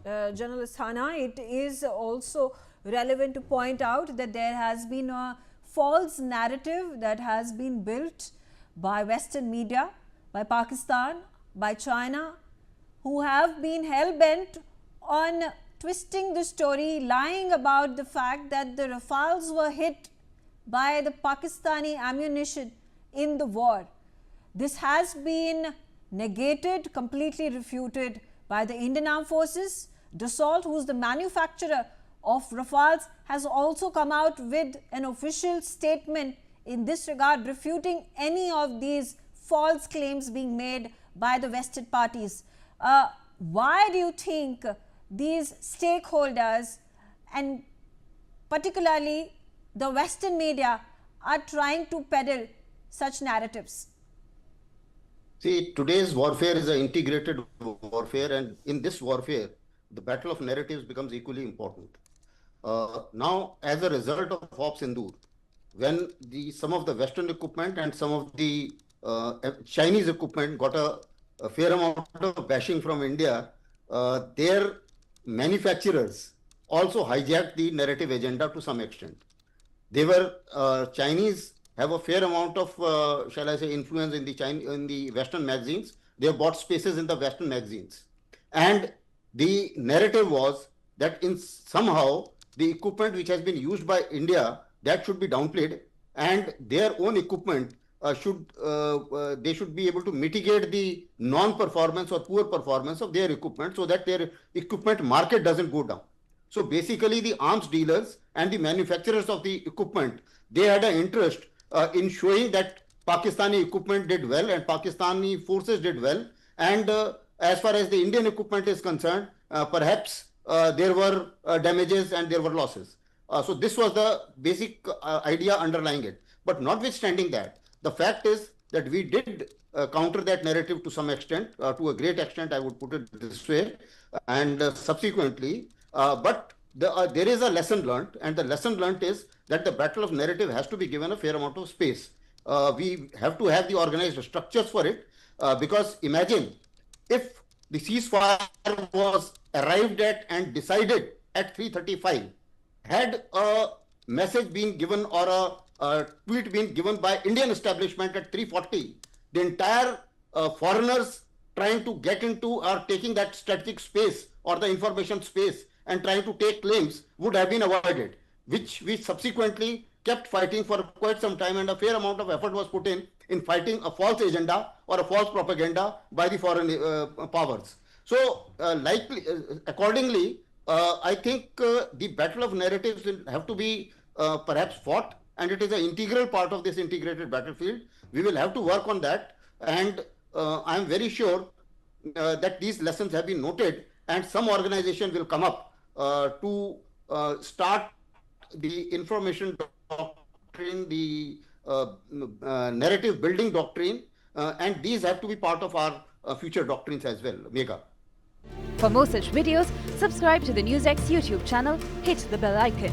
General Asthana, it is also relevant to point out that there has been a false narrative that has been built by Western media, by Pakistan, by China, who have been hell-bent on twisting the story, lying about the fact that the Rafales were hit by the Pakistani ammunition in the war. This has been negated, completely refuted by the Indian Armed Forces. Dassault, who is the manufacturer of Rafales, has also come out with an official statement in this regard, refuting any of these false claims being made by the vested parties. Why do you think these stakeholders and particularly the Western media are trying to peddle such narratives? See, today's warfare is an integrated warfare, and in this warfare, the battle of narratives becomes equally important. Now, as a result of Operation Sindoor, when some of the Western equipment and some of the Chinese equipment got a fair amount of bashing from India, their manufacturers also hijacked the narrative agenda to some extent. They were Chinese have a fair amount of, shall I say, influence in the Western magazines. They have bought spaces in the Western magazines. And the narrative was that somehow the equipment which has been used by India, that should be downplayed, and their own equipment they should be able to mitigate the non-performance or poor performance of their equipment so that their equipment market doesn't go down. So basically the arms dealers and the manufacturers of the equipment, they had an interest in showing that Pakistani equipment did well and Pakistani forces did well, and as far as the Indian equipment is concerned, perhaps there were damages and there were losses. So this was the basic idea underlying it. But notwithstanding that, the fact is that we did counter that narrative to some extent, to a great extent, I would put it this way, and subsequently, but there is a lesson learned, and the lesson learned is that the battle of narrative has to be given a fair amount of space. We have to have the organized structures for it, because imagine if the ceasefire was arrived at and decided at 3:35, had a message been given or a tweet been given by Indian establishment at 3:40, the entire foreigners trying to get into or taking that strategic space or the information space and trying to take claims would have been avoided, which we subsequently kept fighting for quite some time, and a fair amount of effort was put in fighting a false agenda or a false propaganda by the foreign powers. So accordingly, I think the battle of narratives will have to be perhaps fought, and it is an integral part of this integrated battlefield. We will have to work on that, and I am very sure that these lessons have been noted, and some organization will come up to start the information doctrine, the narrative building doctrine, and these have to be part of our future doctrines as well. Megha. For more such videos, subscribe to the Newsx YouTube channel, hit the bell icon.